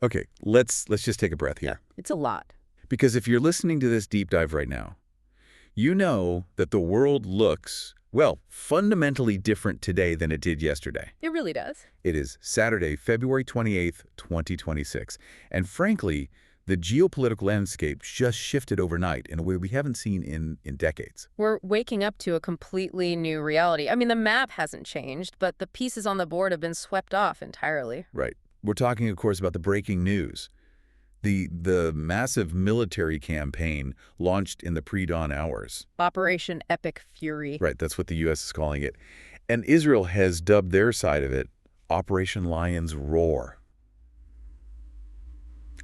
Okay, let's just take a breath here. It's a lot. Because if you're listening to this deep dive right now, you know that the world looks, well, fundamentally different today than it did yesterday. It really does. It is Saturday, February 28th, 2026. And frankly, the geopolitical landscape just shifted overnight in a way we haven't seen in decades. We're waking up to a completely new reality. I mean, the map hasn't changed, but the pieces on the board have been swept off entirely. Right. We're talking, of course, about the breaking news. The massive military campaign launched in the pre-dawn hours. Operation Epic Fury. Right, that's what the U.S. is calling it. And Israel has dubbed their side of it Operation Lion's Roar.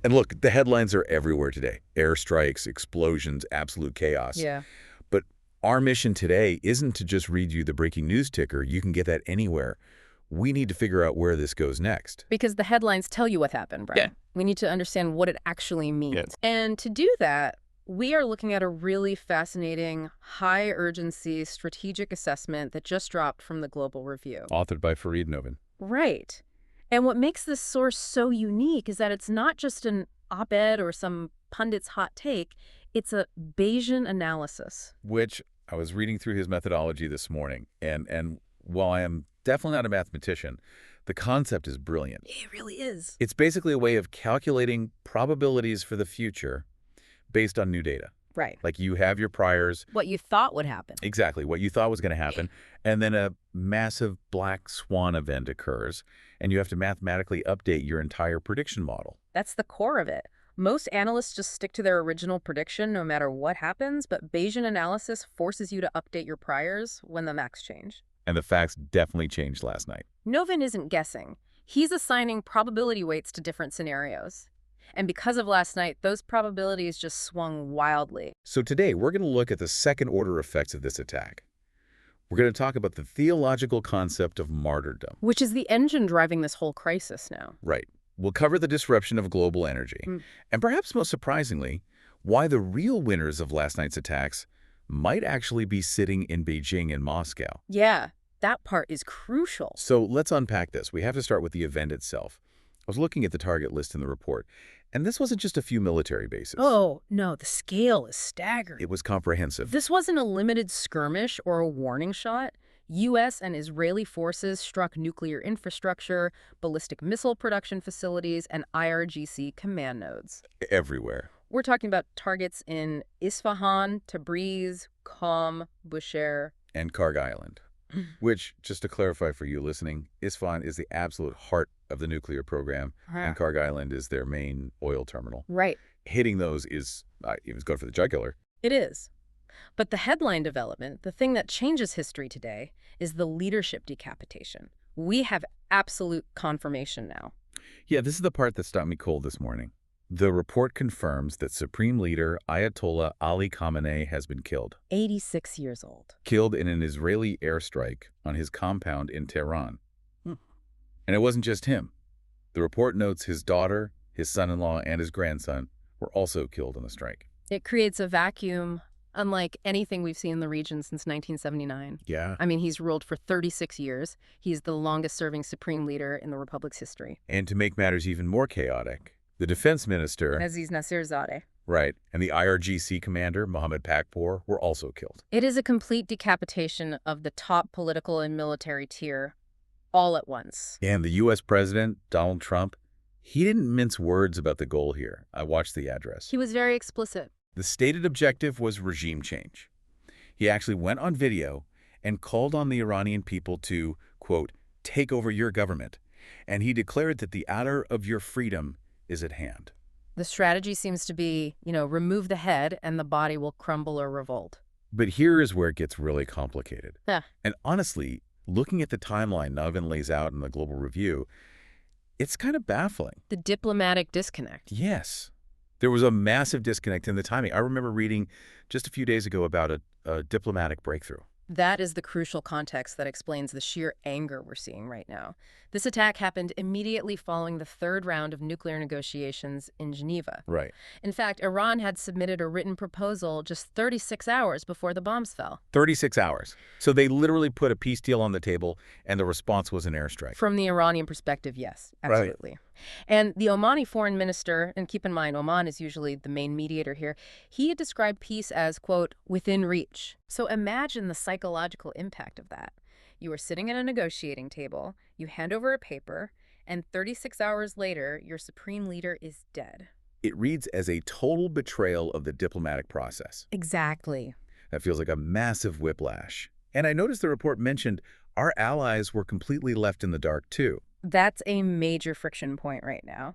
And look, the headlines are everywhere today. Airstrikes, explosions, absolute chaos. Yeah. But our mission today isn't to just read you the breaking news ticker. You can get that anywhere. We need to figure out where this goes next. Because the headlines tell you what happened, Brian. Yeah. We need to understand what it actually means. Yes. And to do that, we are looking at a really fascinating, high-urgency strategic assessment that just dropped from the Global Review. Authored by Fareed Novin. Right. And what makes this source so unique is that it's not just an op-ed or some pundit's hot take. It's a Bayesian analysis. Which I was reading through his methodology this morning. And while I am definitely not a mathematician, the concept is brilliant. It really is. It's basically a way of calculating probabilities for the future based on new data. Right. Like you have your priors. What you thought would happen. Exactly, what you thought was going to happen. And then a massive black swan event occurs, and you have to mathematically update your entire prediction model. That's the core of it. Most analysts just stick to their original prediction no matter what happens, but Bayesian analysis forces you to update your priors when the facts change. And the facts definitely changed last night. Novin isn't guessing. He's assigning probability weights to different scenarios. And because of last night, those probabilities just swung wildly. So today, we're going to look at the second-order effects of this attack. We're going to talk about the theological concept of martyrdom. Which is the engine driving this whole crisis now. Right. We'll cover the disruption of global energy. And perhaps most surprisingly, why the real winners of last night's attacks might actually be sitting in Beijing and Moscow. Yeah, that part is crucial. So let's unpack this. We have to start with the event itself. I was looking at the target list in the report, and this wasn't just a few military bases. Oh, no, the scale is staggering. It was comprehensive. This wasn't a limited skirmish or a warning shot. U.S. and Israeli forces struck nuclear infrastructure, ballistic missile production facilities, and IRGC command nodes. Everywhere. We're talking about targets in Isfahan, Tabriz, Qom, Bushehr, And Karg Island, which, just to clarify for you listening, Isfahan is the absolute heart of the nuclear program, and Karg Island is their main oil terminal. Right. Hitting those is even good for the jugular. It is. But the headline development, the thing that changes history today, is the leadership decapitation. We have absolute confirmation now. Yeah, this is the part that stopped me cold this morning. The report confirms that Supreme Leader Ayatollah Ali Khamenei has been killed. 86 years old. Killed in an Israeli airstrike on his compound in Tehran. And it wasn't just him. The report notes his daughter, his son-in-law, and his grandson were also killed in the strike. It creates a vacuum unlike anything we've seen in the region since 1979. Yeah. I mean, he's ruled for 36 years. He's the longest-serving supreme leader in the republic's history. And to make matters even more chaotic, the defense minister, Aziz Nasirzadeh. right, and the IRGC commander, Mohammed Pakpour, were also killed. It is a complete decapitation of the top political and military tier all at once. And the U.S. president, Donald Trump, he didn't mince words about the goal here. I watched the address. He was very explicit. The stated objective was regime change. He actually went on video and called on the Iranian people to, quote, take over your government. And he declared that the hour of your freedom is at hand. The strategy seems to be, remove the head and the body will crumble or revolt. But here is where it gets really complicated. Yeah. And honestly, looking at the timeline Novin lays out in the Global Review, it's kind of baffling. The diplomatic disconnect. Yes. There was a massive disconnect in the timing. I remember reading just a few days ago about a diplomatic breakthrough. That is the crucial context that explains the sheer anger we're seeing right now. This attack happened immediately following the third round of nuclear negotiations in Geneva. Right. In fact, Iran had submitted a written proposal just 36 hours before the bombs fell. 36 hours. So they literally put a peace deal on the table, and the response was an airstrike. From the Iranian perspective, yes, absolutely. Right. And the Omani foreign minister, and keep in mind, Oman is usually the main mediator here, he had described peace as, quote, within reach. So imagine the psychological impact of that. You are sitting at a negotiating table, you hand over a paper, and 36 hours later, your supreme leader is dead. It reads as a total betrayal of the diplomatic process. Exactly. That feels like a massive whiplash. And I noticed the report mentioned our allies were completely left in the dark, too. That's a major friction point right now.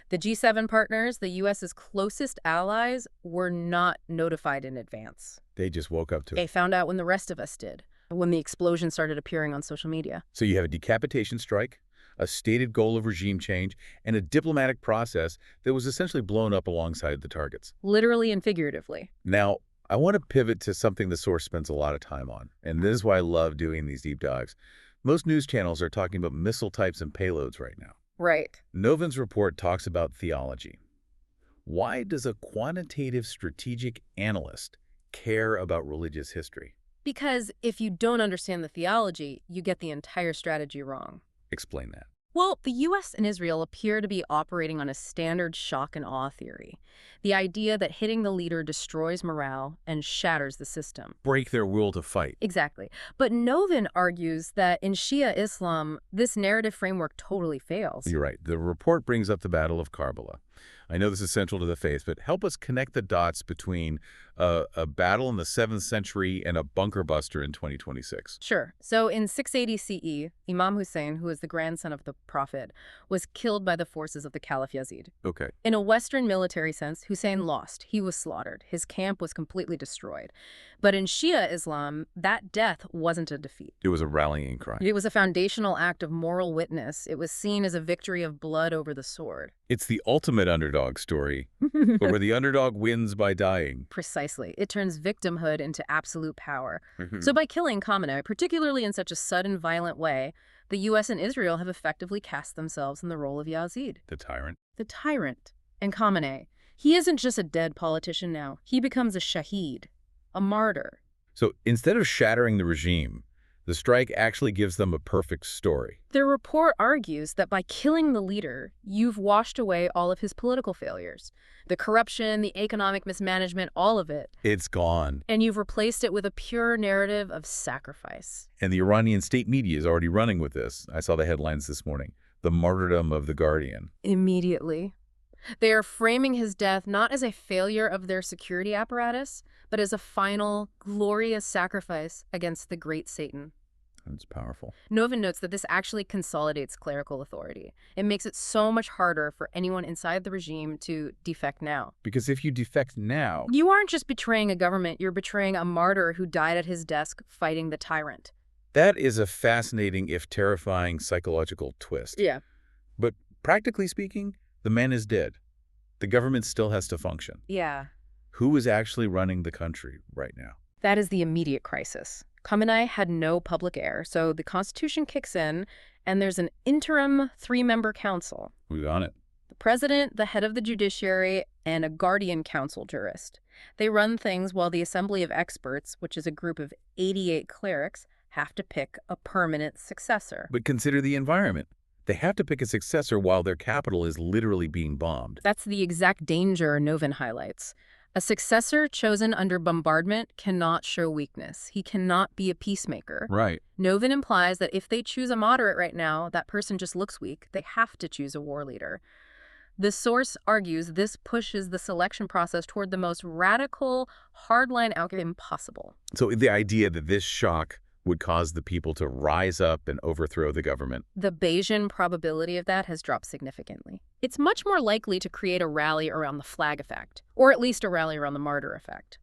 The G7 partners, the U.S.'s closest allies, were not notified in advance. They just woke up to They it. found out when the rest of us did, when the explosion started appearing on social media. So you have a decapitation strike, a stated goal of regime change, and a diplomatic process that was essentially blown up alongside the targets. Literally and figuratively. Now, I want to pivot to something the source spends a lot of time on, and this is why I love doing these deep dives. Most news channels are talking about missile types and payloads right now. Right. Novin's report talks about theology. Why does a quantitative strategic analyst care about religious history? Because if you don't understand the theology, you get the entire strategy wrong. Explain that. Well, the U.S. and Israel appear to be operating on a standard shock and awe theory. The idea that hitting the leader destroys morale and shatters the system. Break their will to fight. Exactly. But Novin argues that in Shia Islam, this narrative framework totally fails. You're right. The report brings up the Battle of Karbala. I know this is central to the faith, but help us connect the dots between a battle in the 7th century and a bunker buster in 2026. Sure. So in 680 CE, Imam Hussein, who is the grandson of the Prophet, was killed by the forces of the Caliph Yazid. Okay. In a Western military sense, Hussein lost. He was slaughtered. His camp was completely destroyed. But in Shia Islam, that death wasn't a defeat. It was a rallying cry. It was a foundational act of moral witness. It was seen as a victory of blood over the sword. It's the ultimate underdog story, but where the underdog wins by dying. Precisely. It turns victimhood into absolute power. Mhm. So by killing Khamenei, particularly in such a sudden, violent way, the U.S. and Israel have effectively cast themselves in the role of Yazid, The tyrant. the tyrant. And Khamenei, he isn't just a dead politician now. He becomes a shaheed, a martyr. So instead of shattering the regime, the strike actually gives them a perfect story. Their report argues that by killing the leader, you've washed away all of his political failures. The corruption, the economic mismanagement, all of it. It's gone. And you've replaced it with a pure narrative of sacrifice. And the Iranian state media is already running with this. I saw the headlines this morning. The martyrdom of the Guardian. Immediately. They are framing his death not as a failure of their security apparatus, but as a final, glorious sacrifice against the great Satan. That's powerful. Novin notes that this actually consolidates clerical authority. It makes it so much harder for anyone inside the regime to defect now. Because if you defect now, You aren't just betraying a government, you're betraying a martyr who died at his desk fighting the tyrant. that is a fascinating, if terrifying, psychological twist. Yeah. But practically speaking, the man is dead. The government still has to function. Yeah. Who is actually running the country right now? That is the immediate crisis. Khamenei had no public heir, so the Constitution kicks in, and there's an interim 3-member council. Who's on it? The president, the head of the judiciary, and a guardian council jurist. They run things while the Assembly of Experts, which is a group of 88 clerics, have to pick a permanent successor. But consider the environment. They have to pick a successor while their capital is literally being bombed. That's the exact danger Novin highlights. A successor chosen under bombardment cannot show weakness. He cannot be a peacemaker. Right. Novin implies that if they choose a moderate right now, that person just looks weak. They have to choose a war leader. The source argues this pushes the selection process toward the most radical, hardline outcome possible. So the idea that this shock would cause the people to rise up and overthrow the government. The Bayesian probability of that has dropped significantly. It's much more likely to create a rally around the flag effect, or at least a rally around the martyr effect.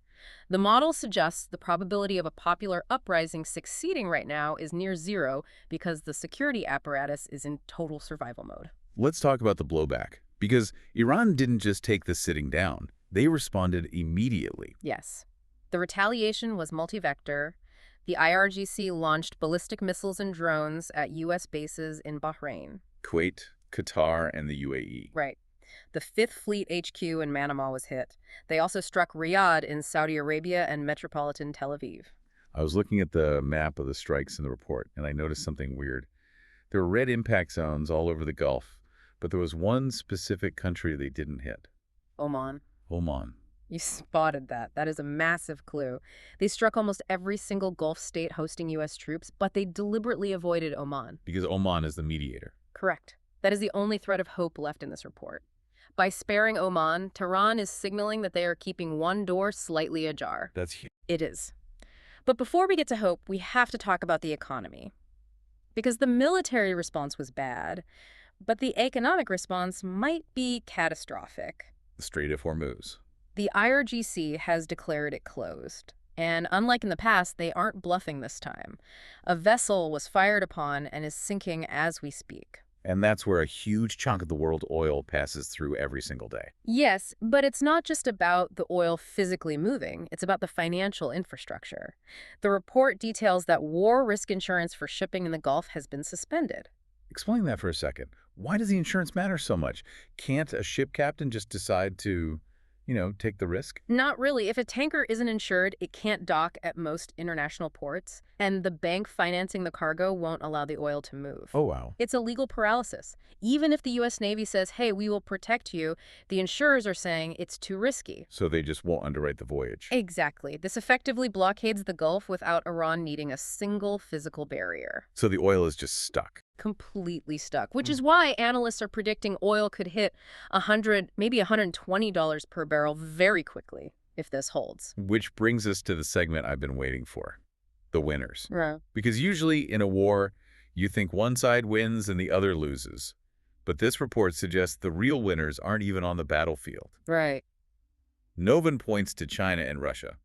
The model suggests the probability of a popular uprising succeeding right now is near zero because the security apparatus is in total survival mode. Let's talk about the blowback, because Iran didn't just take the sitting down. They responded immediately. Yes. The retaliation was multi-vector. The IRGC launched ballistic missiles and drones at U.S. bases in Bahrain. Kuwait, Qatar, and the UAE. Right. The 5th Fleet HQ in Manama was hit. They also struck Riyadh in Saudi Arabia and metropolitan Tel Aviv. I was looking at the map of the strikes in the report, and I noticed something weird. There were red impact zones all over the Gulf, But there was one specific country they didn't hit. Oman. Oman. You spotted that. That is a massive clue. They struck almost every single Gulf state hosting U.S. troops, but they deliberately avoided Oman. Because Oman is the mediator. Correct. That is the only thread of hope left in this report. By sparing Oman, Tehran is signaling that they are keeping one door slightly ajar. That's huge. It is. But before we get to hope, we have to talk about the economy. Because the military response was bad, but the economic response might be catastrophic. The Strait of Hormuz. The IRGC has declared it closed. And unlike in the past, they aren't bluffing this time. A vessel was fired upon and is sinking as we speak. And that's where a huge chunk of the world oil passes through every single day. Yes, but it's not just about the oil physically moving. It's about the financial infrastructure. The report details that war risk insurance for shipping in the Gulf has been suspended. Explain that for a second. Why does the insurance matter so much? Can't a ship captain just decide to, take the risk? Not really. If a tanker isn't insured, it can't dock at most international ports, and the bank financing the cargo won't allow the oil to move. Oh, wow. It's a legal paralysis. Even if the U.S. Navy says, hey, we will protect you, the insurers are saying it's too risky. So they just won't underwrite the voyage. Exactly. This effectively blockades the Gulf without Iran needing a single physical barrier. So the oil is just stuck. Completely stuck, which is why analysts are predicting oil could hit $100, maybe $120 per barrel very quickly if this holds. Which brings us to the segment I've been waiting for. The winners. Right. Because usually in a war, you think one side wins and the other loses. But this report suggests the real winners aren't even on the battlefield. Right. Novin points to China and Russia.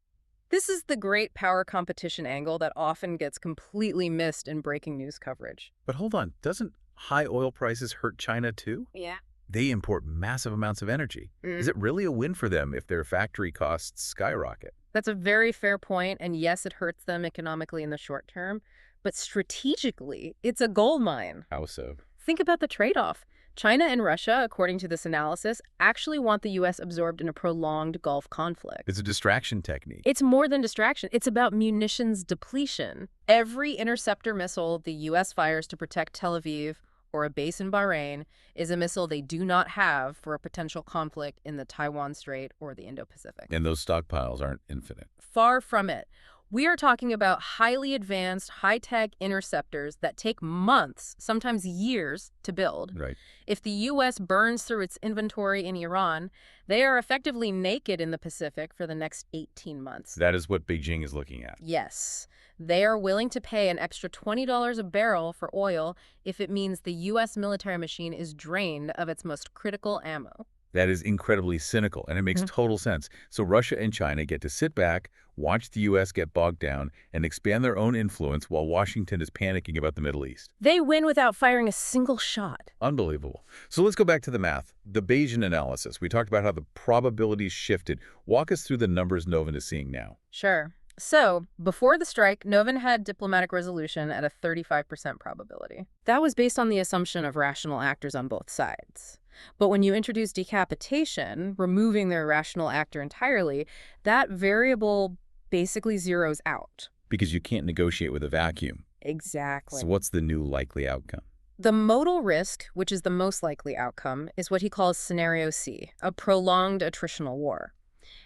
This is the great power competition angle that often gets completely missed in breaking news coverage. But hold on, doesn't high oil prices hurt China too? Yeah. They import massive amounts of energy. Is it really a win for them if their factory costs skyrocket? That's a very fair point, and yes, it hurts them economically in the short term, but strategically, it's a gold mine. How so? Think about the trade-off. China and Russia, according to this analysis, actually want the U.S. absorbed in a prolonged Gulf conflict. It's a distraction technique. It's more than distraction. It's about munitions depletion. Every interceptor missile the U.S. fires to protect Tel Aviv or a base in Bahrain is a missile they do not have for a potential conflict in the Taiwan Strait or the Indo-Pacific. And those stockpiles aren't infinite. Far from it. We are talking about highly advanced, high-tech interceptors that take months, sometimes years, to build. Right. If the U.S. burns through its inventory in Iran, they are effectively naked in the Pacific for the next 18 months. That is what Beijing is looking at. Yes. They are willing to pay an extra $20 a barrel for oil if it means the U.S. military machine is drained of its most critical ammo. That is incredibly cynical, and it makes total sense. So Russia and China get to sit back, watch the U.S. get bogged down, and expand their own influence while Washington is panicking about the Middle East. They win without firing a single shot. Unbelievable. So let's go back to the math. The Bayesian analysis. We talked about how the probabilities shifted. Walk us through the numbers Novin is seeing now. Sure. So, before the strike, Novin had diplomatic resolution at a 35% probability. That was based on the assumption of rational actors on both sides. But when you introduce decapitation, removing the irrational actor entirely, that variable basically zeroes out. Because you can't negotiate with a vacuum. Exactly. So what's the new likely outcome? The modal risk, which is the most likely outcome, is what he calls Scenario C, a prolonged attritional war.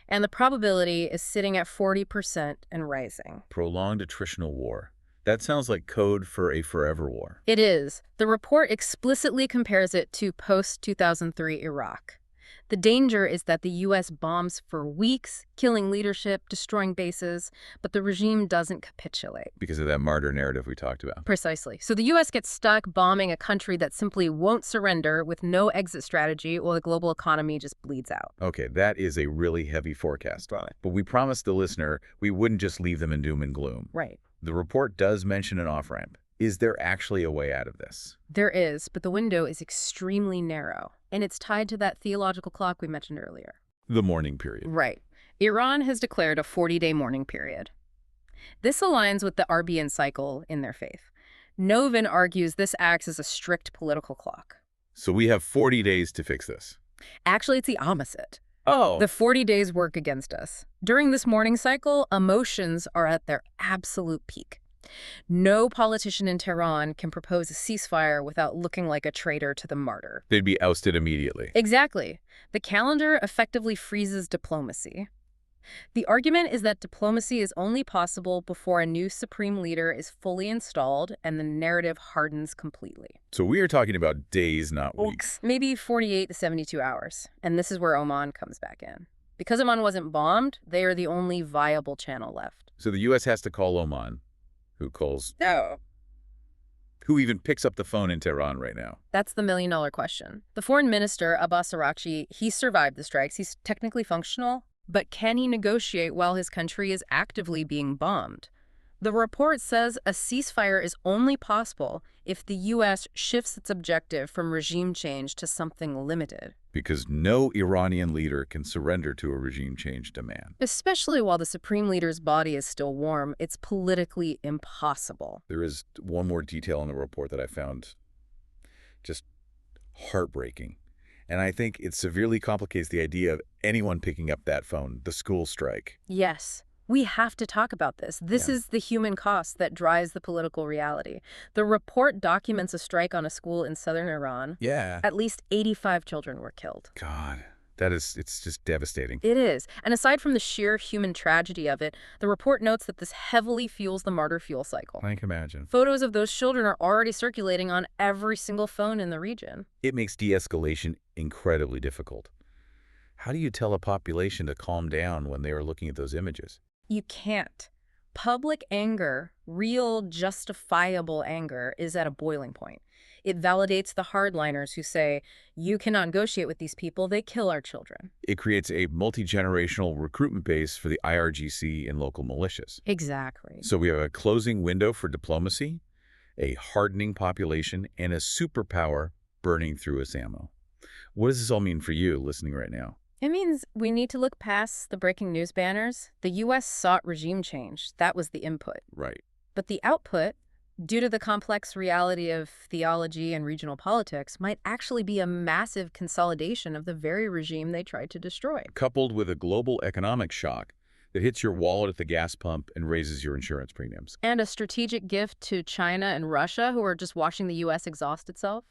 And the probability is sitting at 40% and rising. Prolonged attritional war. That sounds like code for a forever war. It is. The report explicitly compares it to post-2003 Iraq. The danger is that the U.S. bombs for weeks, killing leadership, destroying bases, but the regime doesn't capitulate. Because of that martyr narrative we talked about. Precisely. So the U.S. gets stuck bombing a country that simply won't surrender with no exit strategy while the global economy just bleeds out. Okay, that is a really heavy forecast. Right. But we promised the listener we wouldn't just leave them in doom and gloom. Right. The report does mention an off-ramp. Is there actually a way out of this? There is, but the window is extremely narrow, and it's tied to that theological clock we mentioned earlier. The mourning period. Right. Iran has declared a 40-day mourning period. This aligns with the Arbian cycle in their faith. Novin argues this acts as a strict political clock. So we have 40 days to fix this. Actually, it's the opposite. Oh. The 40 days work against us. During this mourning cycle, emotions are at their absolute peak. No politician in Tehran can propose a ceasefire without looking like a traitor to the martyr. They'd be ousted immediately. Exactly. The calendar effectively freezes diplomacy. The argument is that diplomacy is only possible before a new supreme leader is fully installed and the narrative hardens completely. So we are talking about days, not weeks. Maybe 48 to 72 hours. And this is where Oman comes back in. Because Oman wasn't bombed, they are the only viable channel left. So the U.S. has to call Oman. Who calls? No. Who even picks up the phone in Tehran right now? That's the million-dollar question. The foreign minister, Abbas Araghchi, he survived the strikes. He's technically functional. But can he negotiate while his country is actively being bombed? The report says a ceasefire is only possible if the U.S. shifts its objective from regime change to something limited. Because no Iranian leader can surrender to a regime change demand. Especially while the supreme leader's body is still warm, it's politically impossible. There is one more detail in the report that I found just heartbreaking. And I think it severely complicates the idea of anyone picking up that phone, the school strike. Yes, we have to talk about this. This is the human cost that drives the political reality. The report documents a strike on a school in southern Iran. Yeah. At least 85 children were killed. God, it's just devastating. It is. And aside from the sheer human tragedy of it, the report notes that this heavily fuels the martyr fuel cycle. I can imagine. Photos of those children are already circulating on every single phone in the region. It makes de-escalation incredibly difficult. How do you tell a population to calm down when they are looking at those images? You can't. Public anger, real justifiable anger, is at a boiling point. It validates the hardliners who say, you cannot negotiate with these people, they kill our children. It creates a multi-generational recruitment base for the IRGC and local militias. Exactly. So we have a closing window for diplomacy, a hardening population, and a superpower burning through its ammo. What does this all mean for you listening right now? It means we need to look past the breaking news banners. The U.S. sought regime change. That was the input. Right. But the output, due to the complex reality of theology and regional politics, might actually be a massive consolidation of the very regime they tried to destroy. Coupled with a global economic shock that hits your wallet at the gas pump and raises your insurance premiums. And a strategic gift to China and Russia, who are just watching the U.S. exhaust itself.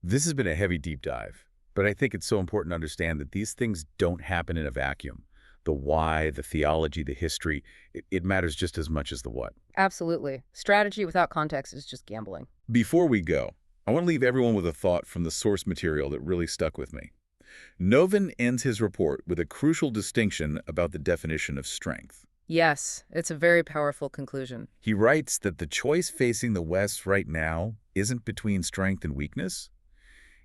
This has been a heavy deep dive, but I think it's so important to understand that these things don't happen in a vacuum. The why, the theology, the history, it matters just as much as the what. Absolutely. Strategy without context is just gambling. Before we go, I want to leave everyone with a thought from the source material that really stuck with me. Novin ends his report with a crucial distinction about the definition of strength. Yes, it's a very powerful conclusion. He writes that the choice facing the West right now isn't between strength and weakness.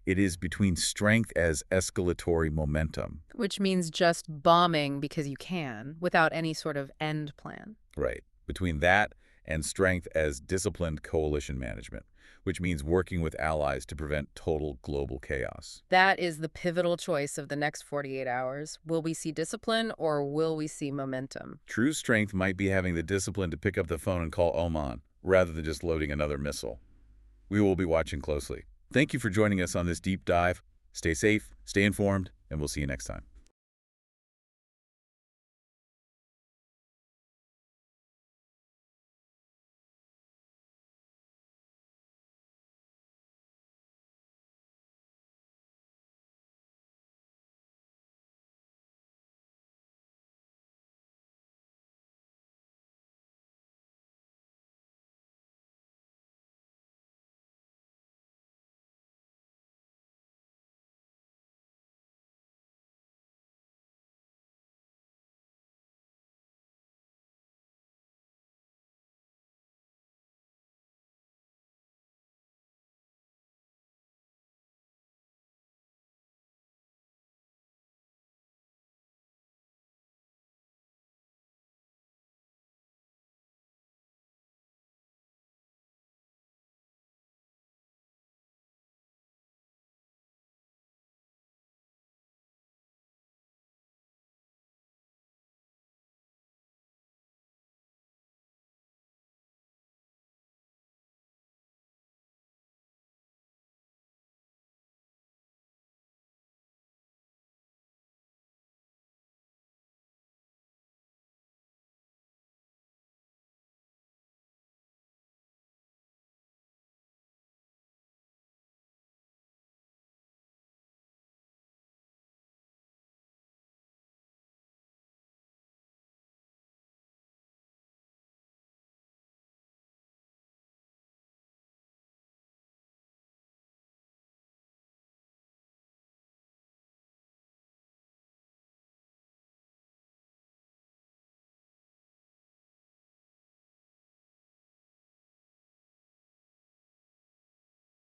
It is between strength as escalatory momentum. Which means just bombing because you can, without any sort of end plan. Right. Between that and strength as disciplined coalition management, which means working with allies to prevent total global chaos. That is the pivotal choice of the next 48 hours. Will we see discipline or will we see momentum? True strength might be having the discipline to pick up the phone and call Oman, rather than just loading another missile. We will be watching closely. Thank you for joining us on this deep dive. Stay safe, stay informed, and we'll see you next time.